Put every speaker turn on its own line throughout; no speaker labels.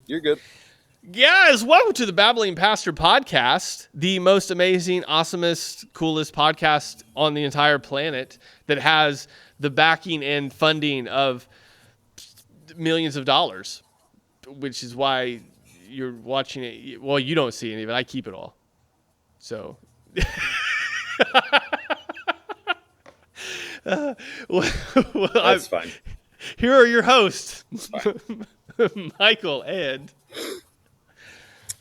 You're good.
Guys, welcome to the Babbling Pastor Podcast, the most amazing, awesomest, coolest podcast on the entire planet that has the backing and funding of millions of dollars, which is why you're watching it. Well, you don't see any of it. I keep it all. So...
That's fine.
Here are your hosts, Michael and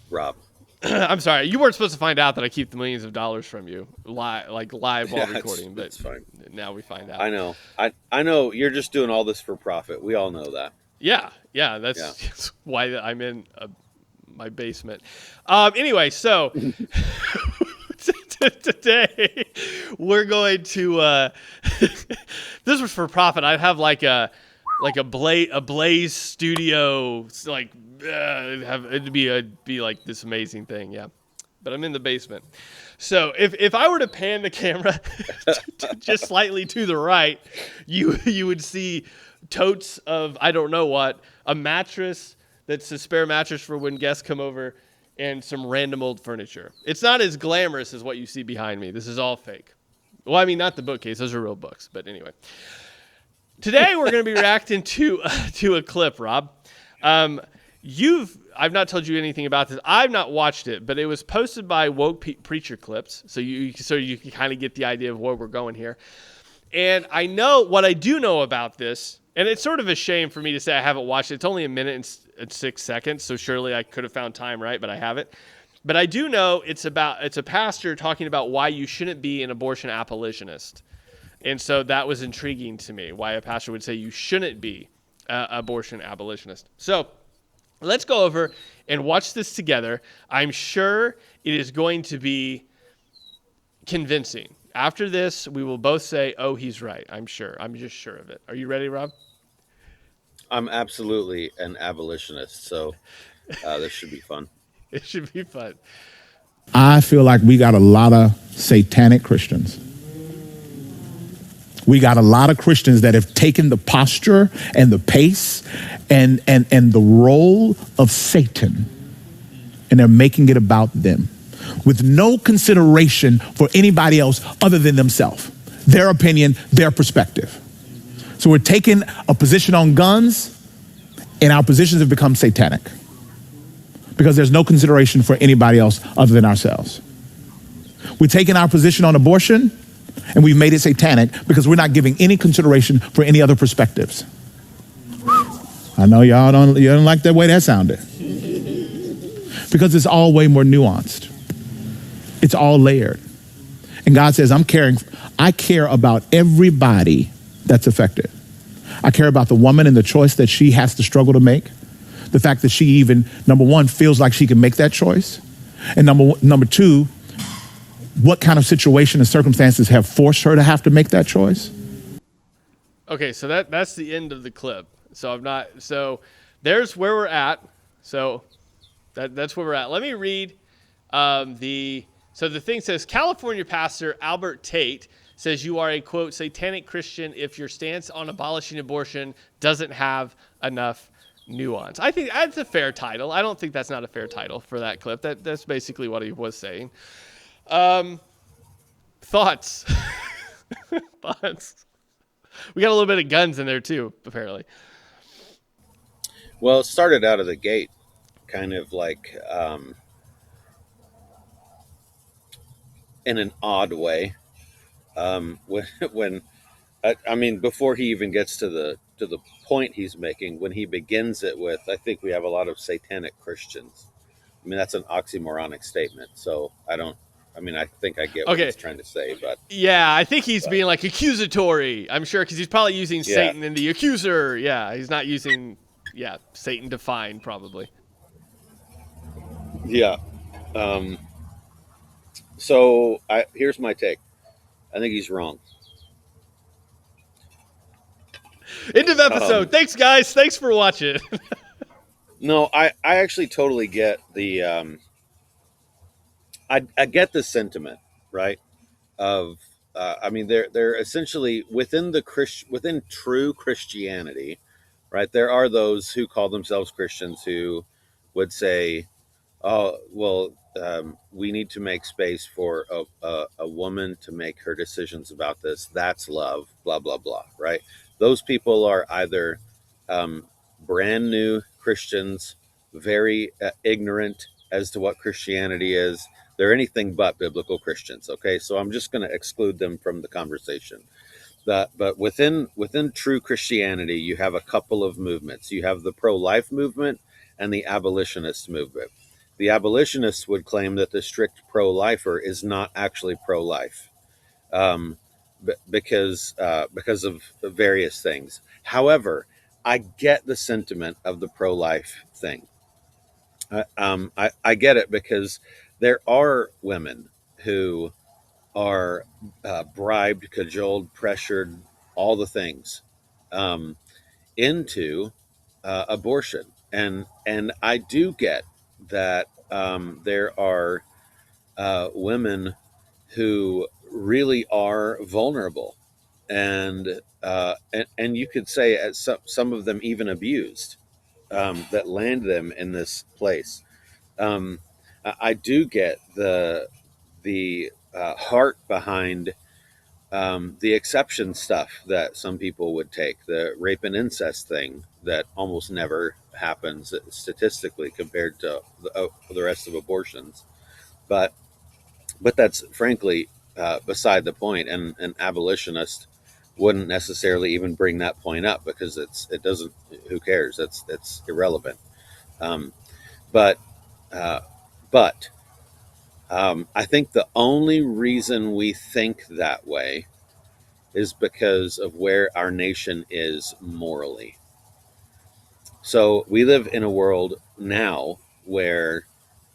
Rob.
I'm sorry, you weren't supposed to find out that I keep the millions of dollars from you live while recording, but
it's fine.
Now we find out.
I know. I know you're just doing all this for profit. We all know that.
Yeah, that's why I'm in my basement. Anyway, so today we're going to this was for profit. I'd have like a Blaze studio, like it'd be like this amazing thing, yeah. But I'm in the basement, so if I were to pan the camera just slightly to the right, you would see totes of I don't know what, a mattress that's a spare mattress for when guests come over, and some random old furniture. It's not as glamorous as what you see behind me. This is all fake. Well, I mean, not the bookcase; those are real books. But anyway. Today we're going to be reacting to a clip, Rob. I've not told you anything about this. I've not watched it, but it was posted by Woke Preacher Clips, so you can kind of get the idea of where we're going here. And I know what I do know about this, and it's sort of a shame for me to say I haven't watched it. It's only a minute and 6 seconds, so surely I could have found time, right? But I haven't. But I do know it's a pastor talking about why you shouldn't be an abortion abolitionist. And so that was intriguing to me, why a pastor would say you shouldn't be an abortion abolitionist. So let's go over and watch this together. I'm sure it is going to be convincing. After this, we will both say, oh, he's right. I'm sure. I'm just sure of it. Are you ready, Rob?
I'm absolutely an abolitionist, so this should be fun.
It should be fun.
I feel like we got a lot of satanic Christians. We got a lot of Christians that have taken the posture and the pace and the role of Satan, and they're making it about them with no consideration for anybody else other than themselves, their opinion, their perspective. So we're taking a position on guns, and our positions have become satanic because there's no consideration for anybody else other than ourselves. We're taking our position on abortion, and we've made it satanic because we're not giving any consideration for any other perspectives. I know y'all don't like that way that sounded. Because it's all way more nuanced. It's all layered. And God says, I care about everybody that's affected. I care about the woman and the choice that she has to struggle to make. The fact that she even, number one, feels like she can make that choice. And number two, what kind of situation and circumstances have forced her to have to make that choice?
Okay, so that's the end of the clip. So there's where we're at. So that's where we're at. Let me read so the thing says, California pastor Albert Tate says you are a, quote, satanic Christian if your stance on abolishing abortion doesn't have enough nuance. I think that's a fair title. I don't think that's not a fair title for that clip. That's basically what he was saying. Thoughts? Thoughts? We got a little bit of guns in there too, apparently.
Well, it started out of the gate kind of like in an odd way. When I mean, before he even gets to the point he's making, when he begins it with, I think we have a lot of satanic Christians. I mean, that's an oxymoronic statement. So I think I get what he's trying to say, but
yeah, I think he's being like accusatory. I'm sure because he's probably using Satan in the accuser. Yeah, he's not using Satan defined probably.
Yeah. So here's my take. I think he's wrong.
End of episode. Thanks, guys. Thanks for watching.
No, I actually totally get the I get the sentiment, right? Of I mean, they're essentially within true Christianity, right? There are those who call themselves Christians who would say, oh, well, we need to make space for a woman to make her decisions about this. That's love, blah, blah, blah, right? Those people are either um, brand new Christians, very ignorant as to what Christianity is. They're anything but biblical Christians, okay? So I'm just going to exclude them from the conversation. But within true Christianity, you have a couple of movements. You have the pro-life movement and the abolitionist movement. The abolitionists would claim that the strict pro-lifer is not actually pro-life, um, because of various things. However, I get the sentiment of the pro-life thing. I get it because there are women who are bribed, cajoled, pressured, all the things, um, into abortion, and I do get that there are women who really are vulnerable, and you could say some of them even abused, that land them in this place. Um, I do get the heart behind the exception stuff that some people would take, the rape and incest thing that almost never happens statistically compared to the rest of abortions. But that's frankly beside the point, and an abolitionist wouldn't necessarily even bring that point up because it doesn't. Who cares? It's irrelevant. Um, but uh, but I think the only reason we think that way is because of where our nation is morally. So we live in a world now where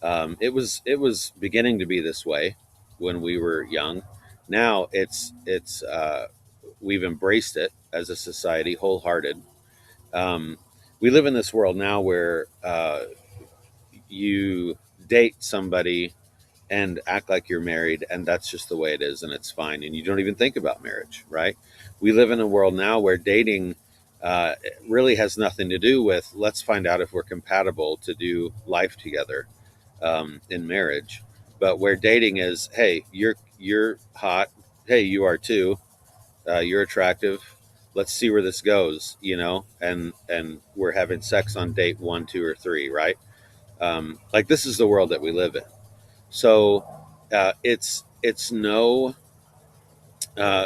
it was beginning to be this way when we were young. Now it's we've embraced it as a society wholehearted. Um, we live in this world now where you date somebody and act like you're married, and that's just the way it is, and it's fine, and you don't even think about marriage, right? We live in a world now where dating really has nothing to do with let's find out if we're compatible to do life together in marriage, but where dating is, hey, you're hot, hey, you are too, you're attractive, let's see where this goes, and we're having sex on date 1, 2, or 3, right? Like, this is the world that we live in. So it's no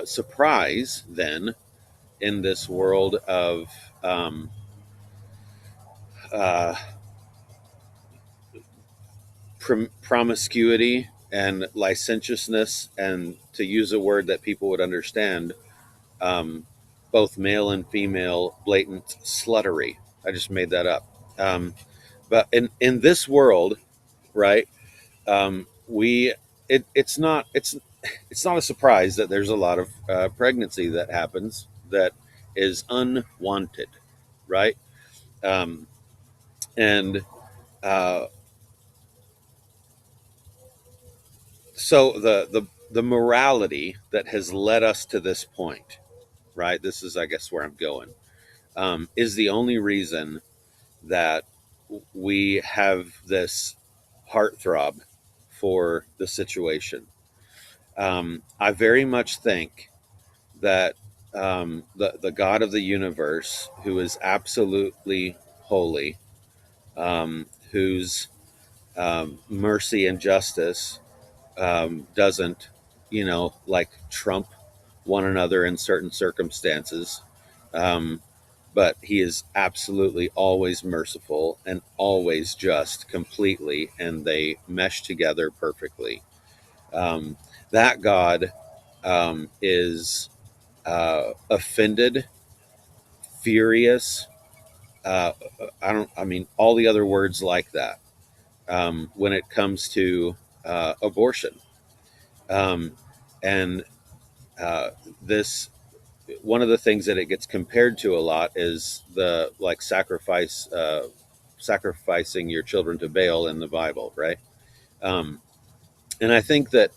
surprise then, in this world of um, uh, promiscuity and licentiousness, and to use a word that people would understand, um, both male and female blatant sluttery. I just made that up. But in this world, right? We it's not a surprise that there's a lot of pregnancy that happens that is unwanted, right? Um, and uh, so the morality that has led us to this point, right? This is, I guess, where I'm going. Is the only reason that we have this heartthrob for the situation. I very much think that the God of the universe, who is absolutely holy, whose mercy and justice doesn't, like, trump one another in certain circumstances, um, but he is absolutely always merciful and always just completely, and they mesh together perfectly. Um, that God is offended, furious. Uh, I mean, all the other words like that, when it comes to abortion. Um, and uh, this, one of the things that it gets compared to a lot is the, like, sacrificing your children to Baal in the Bible, right? And I think that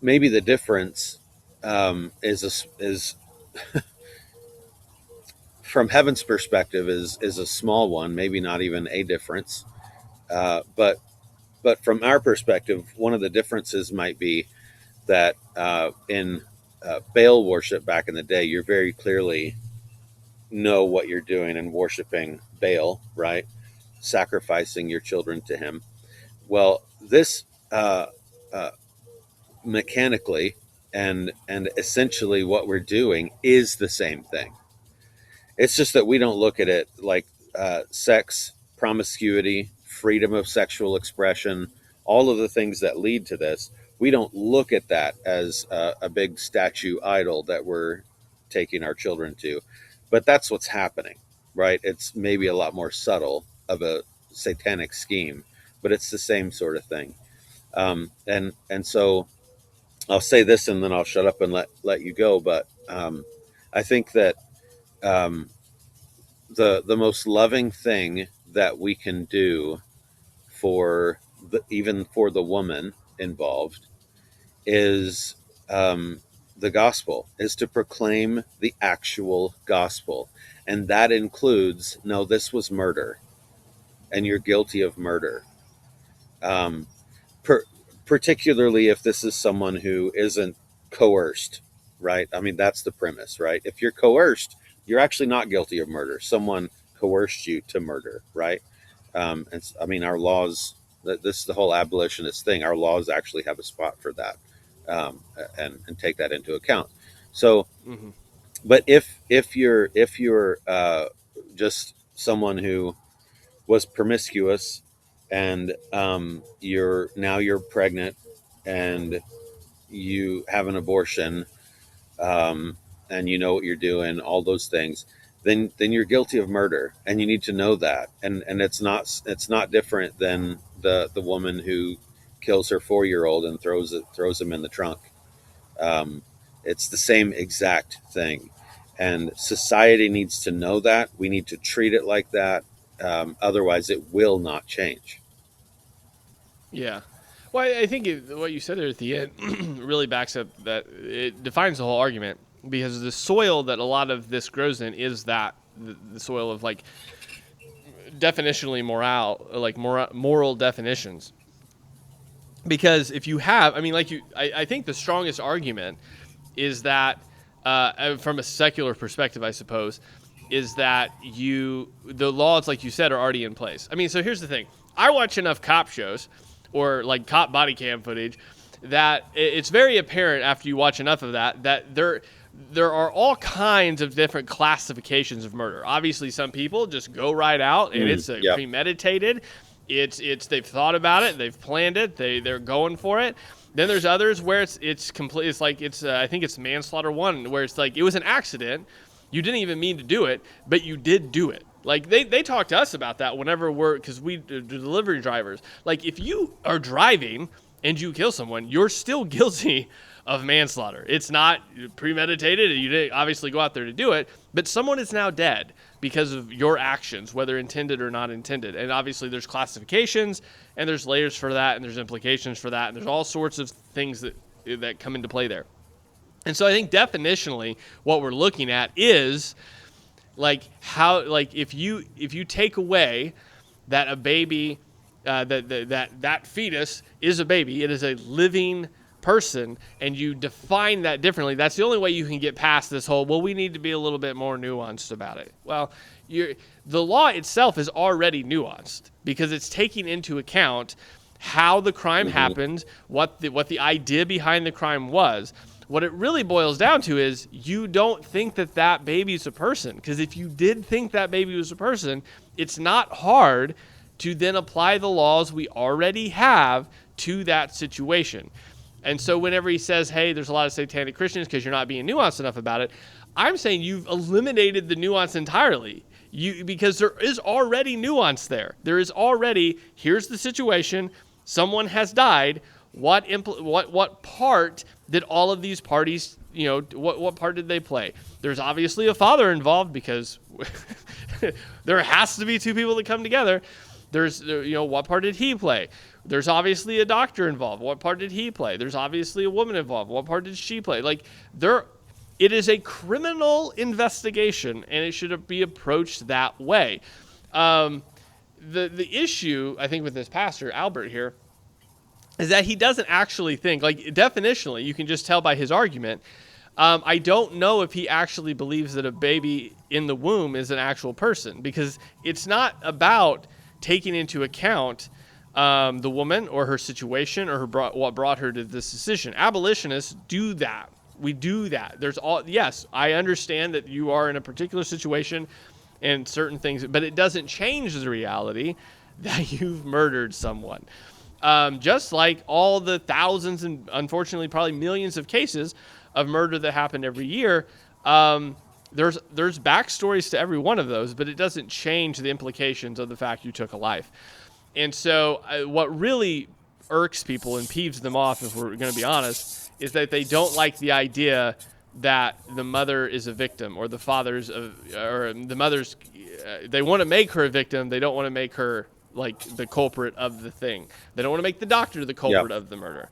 maybe the difference is from heaven's perspective is a small one, maybe not even a difference. But from our perspective, one of the differences might be that in Baal worship back in the day, you're very clearly know what you're doing and worshiping Baal, right? Sacrificing your children to him. Well, this uh, mechanically and essentially what we're doing is the same thing. It's just that we don't look at it like sex, promiscuity, freedom of sexual expression, all of the things that lead to this. We don't look at that as a big statue idol that we're taking our children to. But that's what's happening, right? It's maybe a lot more subtle of a satanic scheme, but it's the same sort of thing. And so I'll say this and then I'll shut up and let you go. But I think that um, the most loving thing that we can do for even for the woman involved is the gospel, is to proclaim the actual gospel, and that includes, no, this was murder, and you're guilty of murder. Um, per, Particularly if this is someone who isn't coerced, right? I mean, that's the premise, right? If you're coerced, you're actually not guilty of murder. Someone coerced you to murder, right? And I mean, our laws, this is the whole abolitionist thing. Our laws actually have a spot for that, and take that into account. So,
Mm-hmm.
but if you're just someone who was promiscuous and you're pregnant and you have an abortion, and you know what you're doing, all those things, then you're guilty of murder, and you need to know that. And it's not different than the woman who kills her 4-year-old and throws him in the trunk. Um, it's the same exact thing, and society needs to know that. We need to treat it like that. Otherwise, it will not change.
Yeah. Well, I think what you said there at the end really backs up that it defines the whole argument, because the soil that a lot of this grows in is that the soil of like definitionally moral definitions. Because if you have, I mean, I think the strongest argument is that, from a secular perspective, I suppose, is that the laws, like you said, are already in place. I mean, so here's the thing. I watch enough cop shows or like cop body cam footage that it's very apparent after you watch enough of that there are all kinds of different classifications of murder. Obviously, some people just go right out and it's
Yep.
premeditated. It's they've thought about it, they've planned it, they're going for it. Then there's others where it's complete. It's like I think it's manslaughter 1, where it's like it was an accident. You didn't even mean to do it, but you did do it. Like they talk to us about that whenever because we do delivery drivers. Like if you are driving and you kill someone, you're still guilty of manslaughter. It's not premeditated. You didn't obviously go out there to do it, but someone is now dead because of your actions, whether intended or not intended. And obviously there's classifications and there's layers for that and there's implications for that and there's all sorts of things that come into play there. And so I think definitionally what we're looking at is like how, like if you take away that a baby, that fetus is a baby, it is a living person, and you define that differently, that's the only way you can get past this whole, well, we need to be a little bit more nuanced about it. Well, the law itself is already nuanced because it's taking into account how the crime happened, what the idea behind the crime was. What it really boils down to is you don't think that baby's a person, because if you did think that baby was a person, it's not hard to then apply the laws we already have to that situation. And so whenever he says, hey, there's a lot of satanic Christians because you're not being nuanced enough about it, I'm saying you've eliminated the nuance entirely. Because there is already nuance there. There is already, here's the situation, someone has died, what part did all of these parties, what part did they play? There's obviously a father involved because there has to be two people that come together. There's, what part did he play? There's obviously a doctor involved. What part did he play? There's obviously a woman involved. What part did she play? Like, it is a criminal investigation, and it should be approached that way. the issue, I think, with this pastor, Albert here, is that he doesn't actually think, like, definitionally, you can just tell by his argument. I don't know if he actually believes that a baby in the womb is an actual person, because it's not about taking into account the woman or her situation or what brought her to this decision. Abolitionists do that. We do that. Yes, I understand that you are in a particular situation and certain things, but it doesn't change the reality that you've murdered someone. Just like all the thousands and unfortunately probably millions of cases of murder that happen every year, there's backstories to every one of those, but it doesn't change the implications of the fact you took a life. And so what really irks people and peeves them off, if we're going to be honest, is that they don't like the idea that the mother is a victim, or the mother's, they want to make her a victim. They don't want to make her like the culprit of the thing. They don't want to make the doctor the culprit of the murder.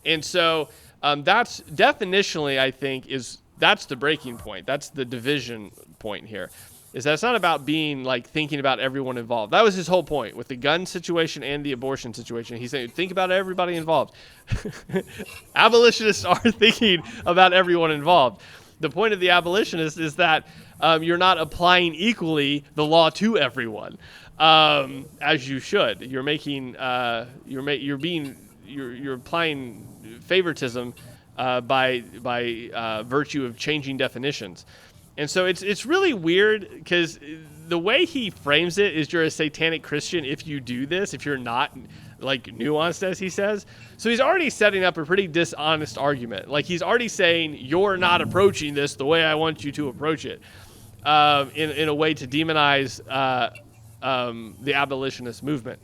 And so that's definitionally, I think, that's the breaking point. That's the division point here. Is that it's not about being like thinking about everyone involved. That was his whole point with the gun situation and the abortion situation. He's saying, think about everybody involved. Abolitionists are thinking about everyone involved. The point of the abolitionists is that you're not applying equally the law to everyone, as you should. You're making you're applying favoritism by virtue of changing definitions. And so it's really weird, because the way he frames it is you're a satanic Christian if you do this, if you're not like nuanced, as he says. So he's already setting up a pretty dishonest argument. Like, he's already saying you're not approaching this the way I want you to approach it, in a way to demonize the abolitionist movement,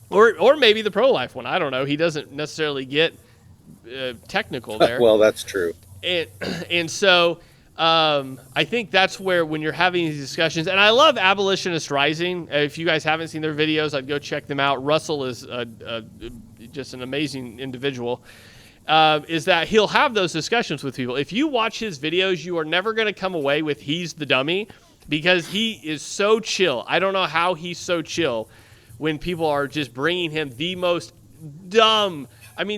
or maybe the pro-life one. I don't know. He doesn't necessarily get technical there.
Well, that's true.
And so I think that's where, when you're having these discussions, and I love Abolitionist Rising. If you guys haven't seen their videos, I'd go check them out. Russell is just an amazing individual. Is that he'll have those discussions with people. If you watch his videos, you are never going to come away with he's the dummy, because he is so chill. I don't know how he's so chill when people are just bringing him the most dumb,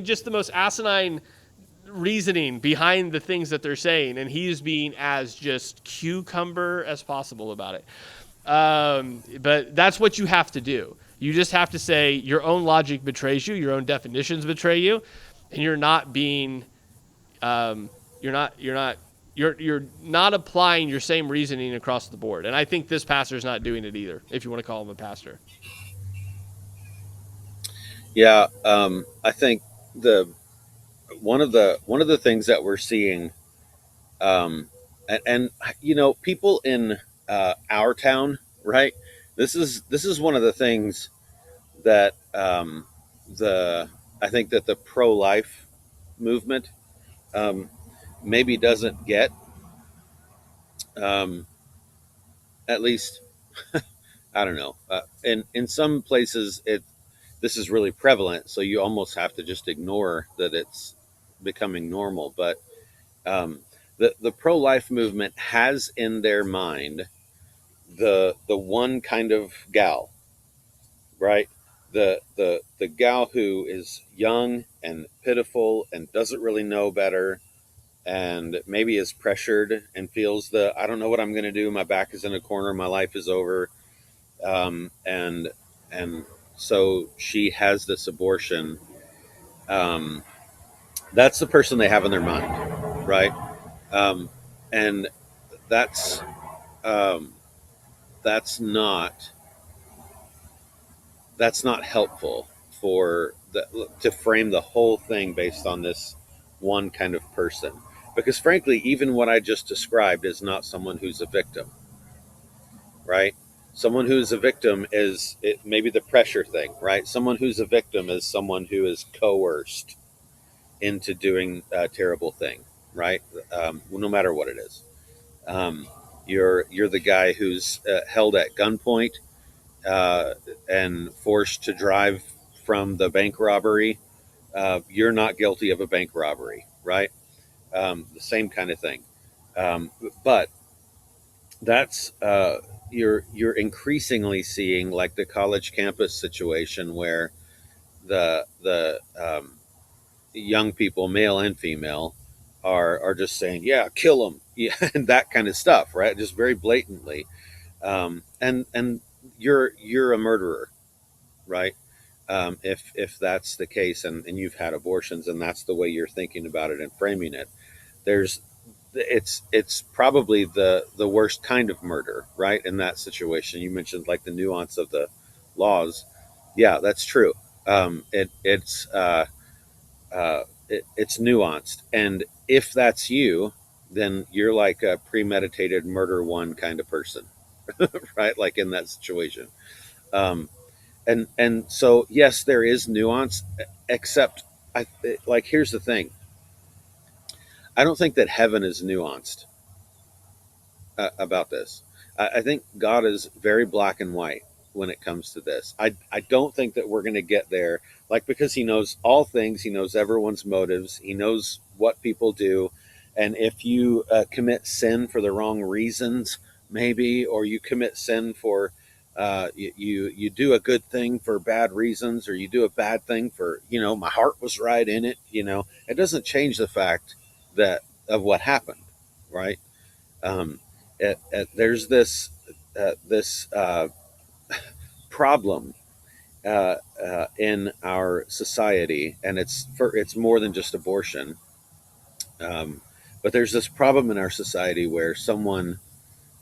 just the most asinine reasoning behind the things that they're saying, and he's being as just cucumber as possible about it. But that's what you have to do. You just have to say your own logic betrays you, your own definitions betray you, and you're not being, you're not applying your same reasoning across the board. And I think this pastor's not doing it either, if you want to call him a pastor.
Yeah, I think one of the things that we're seeing, and people in our town, right? This is one of the things that I think that the pro-life movement maybe doesn't get, at least I don't know. In some places this is really prevalent, so you almost have to just ignore that it's becoming normal. But the pro-life movement has in their mind the one kind of gal, right? The gal who is young and pitiful and doesn't really know better, and maybe is pressured and feels I don't know what I'm going to do. My back is in a corner. My life is over. And so she has this abortion. That's the person they have in their mind, right? And that's not helpful to frame the whole thing based on this one kind of person. Because frankly, even what I just described is not someone who's a victim, right? Someone who's a victim is maybe the pressure thing, right? Someone who's a victim is someone who is coerced into doing a terrible thing, right? No matter what it is. You're the guy who's held at gunpoint and forced to drive from the bank robbery. You're not guilty of a bank robbery, right? The same kind of thing. But that's you're increasingly seeing like the college campus situation where the young people, male and female, are just saying, "Yeah, kill them," yeah, and that kind of stuff, right? Just very blatantly, and you're a murderer, right? If that's the case, and you've had abortions, and that's the way you're thinking about it and framing it, there's it's probably the worst kind of murder, right? In that situation, you mentioned like the nuance of the laws. Yeah, that's true. It's nuanced, and if that's you, then you're like a premeditated murder one kind of person, right? Like in that situation. Um, and so yes, there is nuance, except I like here's the thing. I don't think that heaven is nuanced about this. I think God is very black and white when it comes to this. I don't think that we're going to get there, like, because he knows all things, he knows everyone's motives, he knows what people do. And if you commit sin for the wrong reasons, maybe, or you commit sin for you do a good thing for bad reasons, or you do a bad thing for, my heart was right in it, it doesn't change the fact that of what happened, right? Um, there's this problem in our society, and it's more than just abortion. But there's this problem in our society where someone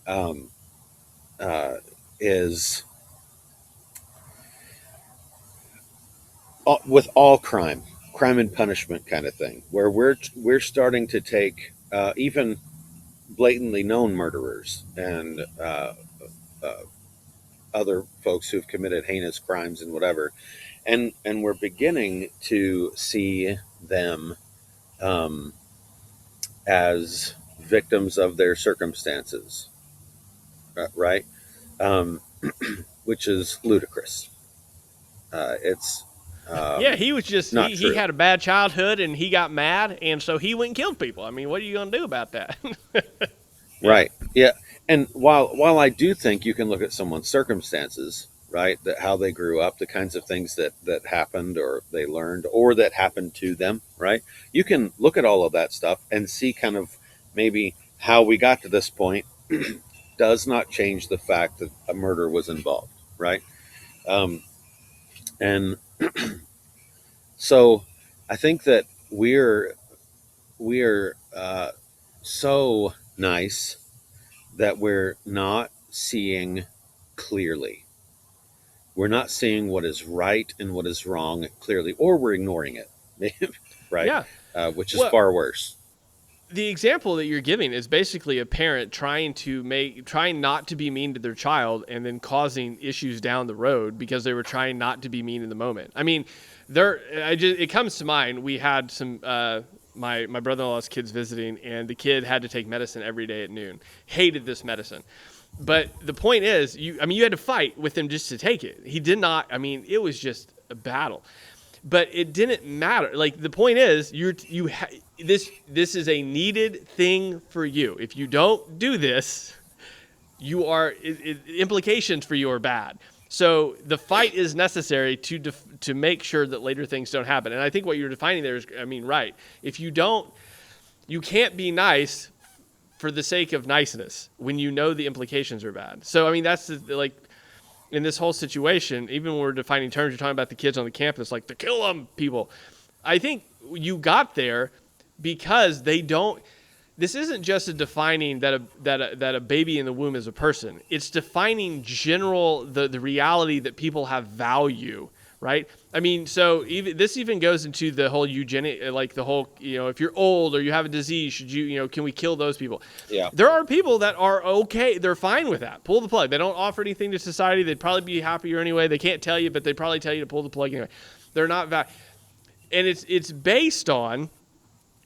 um, is with all crime and punishment kind of thing, where we're starting to take even blatantly known murderers and uh, other folks who've committed heinous crimes and whatever, and we're beginning to see them um, as victims of their circumstances, right? Um, which is ludicrous. It's
Yeah, he was just
not
he
true.
had a bad childhood and he got mad and so he went and killed people. I mean, what are you gonna do about that? Yeah.
Right. Yeah. And while I do think you can look at someone's circumstances, right, that how they grew up, the kinds of things that happened or they learned or that happened to them, right? You can look at all of that stuff and see kind of maybe how we got to this point does not change the fact that a murder was involved, right? Um, and so I think that we're so nice that we're not seeing clearly. We're not seeing what is right and what is wrong clearly, or we're ignoring it, right?
Yeah.
Which is
Well,
far worse.
the example that you're giving is basically a parent trying not to be mean to their child and then causing issues down the road because they were trying not to be mean in the moment. I mean, it comes to mind. We had some my brother-in-law's kids visiting, and the kid had to take medicine every day at noon. Hated this medicine. But the point is, you had to fight with him just to take it. He did not. I mean, it was just a battle. But it didn't matter. Like, the point is, this is a needed thing for you. If you don't do this, implications for you are bad. So the fight is necessary to make sure that later things don't happen. And I think what you're defining there is, right. If you can't be nice for the sake of niceness when you know the implications are bad. So, that's like, in this whole situation, even when we're defining terms, you're talking about the kids on the campus, like the kill them people. I think you got there because they don't. This isn't just a defining that a baby in the womb is a person. It's defining the reality that people have value, right? So this even goes into the whole eugenic, like the whole, if you're old or you have a disease, should you, can we kill those people?
Yeah.
There are people that are okay. They're fine with that. Pull the plug. They don't offer anything to society. They'd probably be happier anyway. They can't tell you, but they'd probably tell you to pull the plug anyway. They're not and it's based on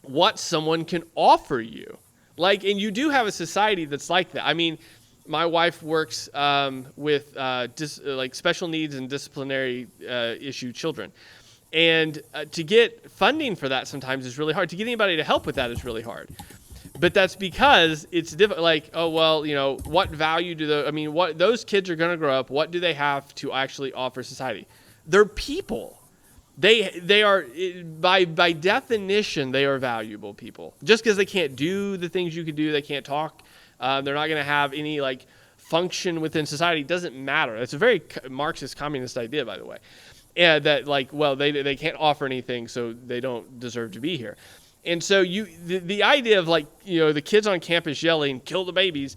what someone can offer you. And you do have a society that's like that. My wife works with special needs and disciplinary issue children. And to get funding for that sometimes is really hard. To get anybody to help with that is really hard. But that's because it's different. Like, oh, well, what value do what those kids are going to grow up? What do they have to actually offer society? They're people. They are, by definition, they are valuable people. Just because they can't do the things you can do, they can't talk, they're not going to have any like function within society, doesn't matter. It's a very Marxist communist idea, by the way. And that they can't offer anything, so they don't deserve to be here. And so the idea of the kids on campus yelling "kill the babies"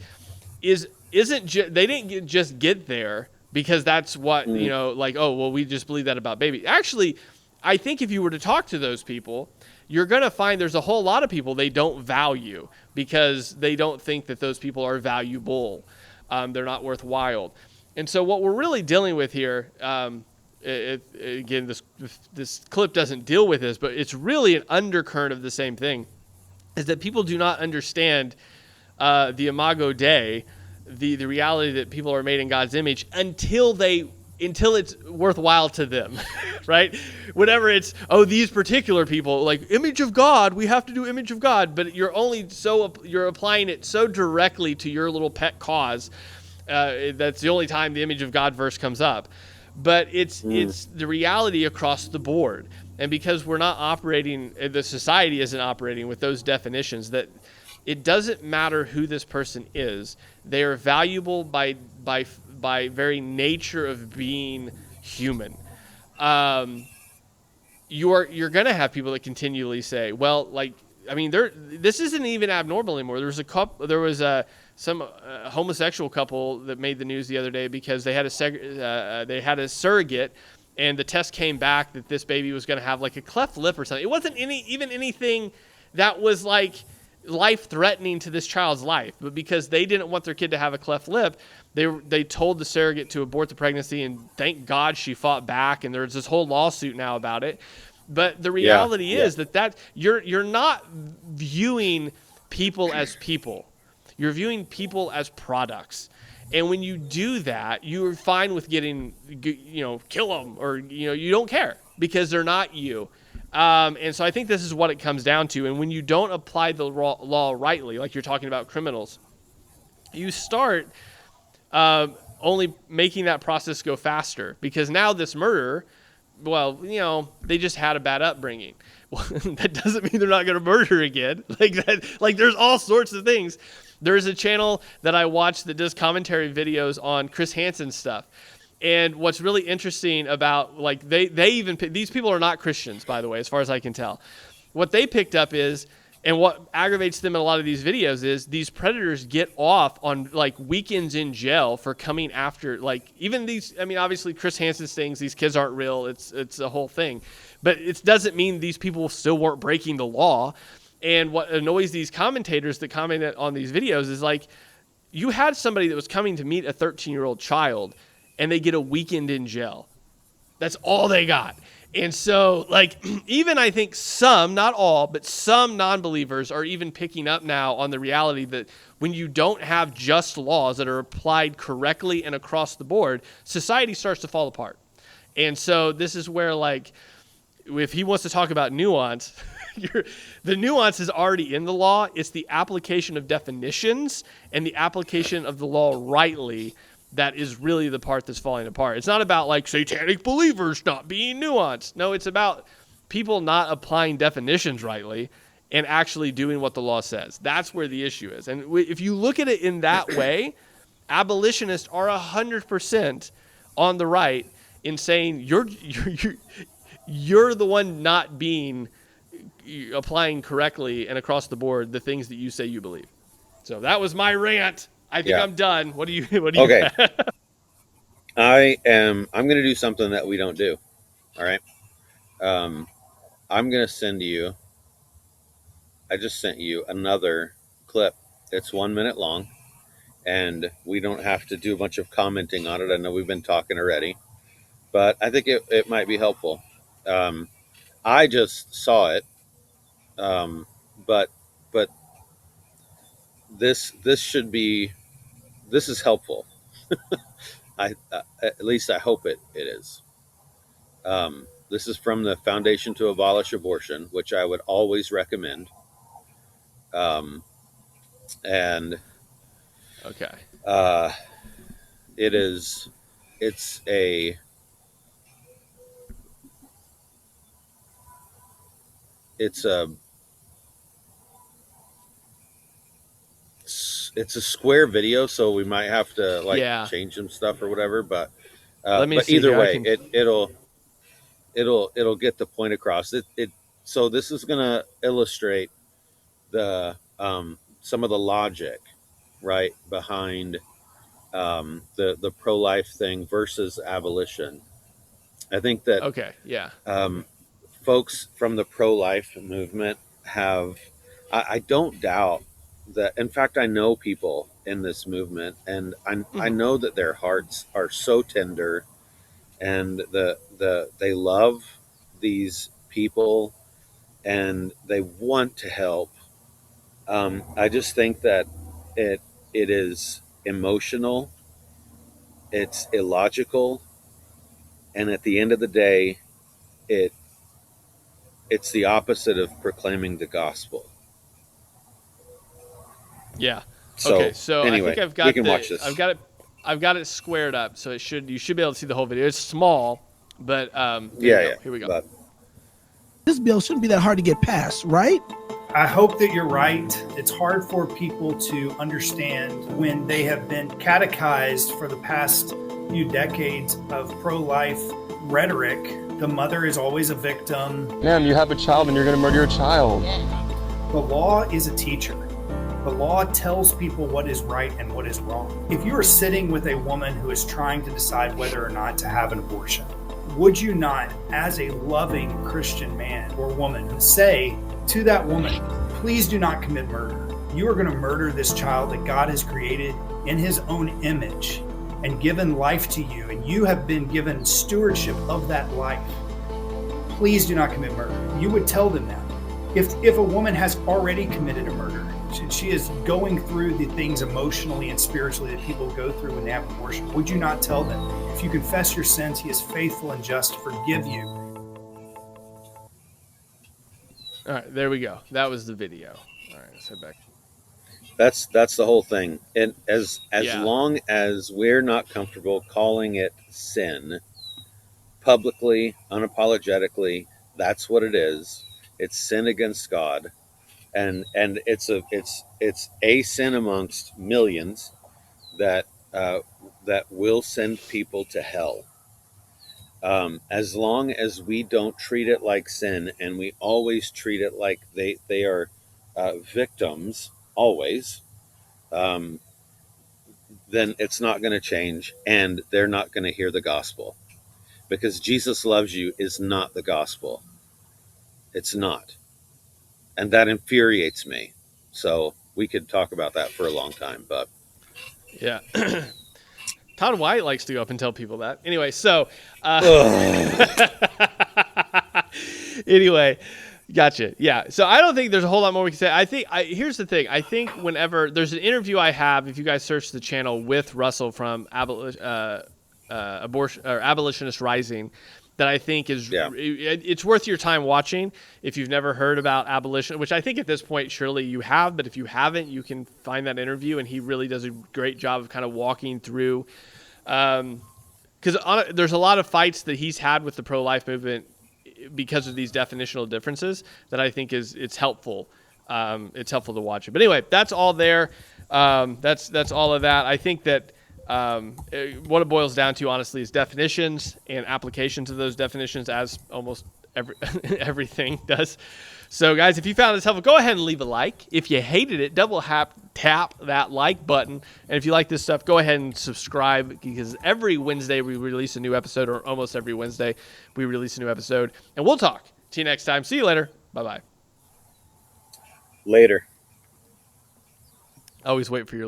they didn't just get there because that's what we just believe that about babies. Actually, I think if you were to talk to those people, you're going to find there's a whole lot of people they don't value because they don't think that those people are valuable. They're not worthwhile. And so what we're really dealing with here, again, this clip doesn't deal with this, but it's really an undercurrent of the same thing, is that people do not understand the Imago Dei, the reality that people are made in God's image until it's worthwhile to them, right? Whenever it's, these particular people, like image of God, we have to do image of God, but you're applying it so directly to your little pet cause. That's the only time the image of God verse comes up. But it's the reality across the board. And because we're not operating, the society isn't operating with those definitions, that it doesn't matter who this person is. They are valuable by very nature of being human. You're going to have people that continually say, this isn't even abnormal anymore. There was some homosexual couple that made the news the other day because they had a surrogate, and the test came back that this baby was going to have like a cleft lip or something. It wasn't anything that was like life-threatening to this child's life, but because they didn't want their kid to have a cleft lip, they told the surrogate to abort the pregnancy, and thank God she fought back, and there's this whole lawsuit now about it. But the reality is that you're not viewing people as people. You're viewing people as products. And when you do that, you're fine with getting, kill them, or, you don't care because they're not you. And so I think this is what it comes down to. And when you don't apply the law rightly, like you're talking about criminals, you start only making that process go faster, because now this murderer, they just had a bad upbringing. Well, that doesn't mean they're not going to murder again. Like there's all sorts of things. There's a channel that I watch that does commentary videos on Chris Hansen's stuff. And what's really interesting about, these people are not Christians, by the way, as far as I can tell. What they picked up is, and what aggravates them in a lot of these videos is, these predators get off on weekends in jail for coming after, even these, obviously Chris Hansen's things, these kids aren't real. It's a whole thing. But it doesn't mean these people still weren't breaking the law. And what annoys these commentators that comment on these videos is you had somebody that was coming to meet a 13-year-old child, and they get a weekend in jail. That's all they got. And so, even I think some, not all, but some non-believers are even picking up now on the reality that when you don't have just laws that are applied correctly and across the board, society starts to fall apart. And so this is where, if he wants to talk about nuance, the nuance is already in the law. It's the application of definitions and the application of the law rightly that is really the part that's falling apart. It's not about satanic believers not being nuanced. No, it's about people not applying definitions rightly and actually doing what the law says. That's where the issue is. And if you look at it in that way, abolitionists are 100% on the right in saying you're the one not applying correctly and across the board the things that you say you believe. So that was my rant. I think I'm done. What do you
Okay. I'm going to do something that we don't do. All right. I'm going to send you, I just sent you another clip. It's 1 minute long, and we don't have to do a bunch of commenting on it. I know we've been talking already, but I think it might be helpful. I just saw it. But this is helpful. At least I hope it is. This is from the Foundation to Abolish Abortion, which I would always recommend. and
Okay.
it is it's a it's a it's a square video, so we might have to like
Yeah.
change some stuff or whatever.
Let me
But
see
either
here. I
way,
can.
it'll get the point across. So this is gonna illustrate the some of the logic, right, behind the pro life thing versus abolition. I think that
Okay. Yeah.
um, folks from the pro life movement have, I don't doubt that. In fact, I know people in this movement, and I
Hmm.
know that their hearts are so tender, and they love these people, and they want to help. I just think that it it is emotional, it's illogical, and at the end of the day, it it's the opposite of proclaiming the gospel.
Yeah. Okay.
So
So I think
anyway,
I've
we
got
can watch
the.
this.
I've got it squared up, so you should be able to see the whole video. It's small, but there you
Yeah,
go.
yeah.
Here we go.
But
This bill shouldn't be that hard to get passed, right?
I hope that you're right. It's hard for people to understand when they have been catechized for the past few decades of pro-life rhetoric. The mother is always a victim.
Ma'am, you have a child and you're going to murder your child.
The law is a teacher. The law tells people what is right and what is wrong. If you are sitting with a woman who is trying to decide whether or not to have an abortion, would you not, as a loving Christian man or woman, say to that woman, please do not commit murder. You are going to murder this child that God has created in his own image and given life to you, and you have been given stewardship of that life. Please do not commit murder. You would tell them that. If a woman has already committed a murder, she is going through the things emotionally and spiritually that people go through when they have abortion, would you not tell them, if you confess your sins, he is faithful and just to forgive you?
All right. There we go. That was the video. All right. Let's head back.
that's the whole thing. And as
Yeah.
long as we're not comfortable calling it sin publicly, unapologetically, that's what it is. It's sin against God, and it's a sin amongst millions that that will send people to hell. As long as we don't treat it like sin, and we always treat it like they are victims, always, um, then it's not going to change, and they're not going to hear the gospel, because Jesus loves you is not the gospel. It's not, and that infuriates me. So we could talk about that for a long time, but
Yeah. Todd White likes to go up and tell people that. Anyway, so anyway, gotcha. Yeah. So I don't think there's a whole lot more we can say. Here's the thing. I think whenever there's an interview I have, if you guys search the channel with Russell from Abortion or Abolitionist Rising, that I think is it's worth your time watching if you've never heard about abolition, which I think at this point surely you have, but if you haven't, you can find that interview, and he really does a great job of kind of walking through, because there's a lot of fights that he's had with the pro-life movement because of these definitional differences that I think it's helpful. It's helpful to watch it. But anyway, that's all there. That's all of that. I think that what it boils down to, honestly, is definitions and applications of those definitions, as almost everything does. So, guys, if you found this helpful, go ahead and leave a like. If you hated it, tap that like button. And if you like this stuff, go ahead and subscribe, because every Wednesday we release a new episode, or almost every Wednesday we release a new episode. And we'll talk to you next time. See you later. Bye-bye.
later.
Always wait for your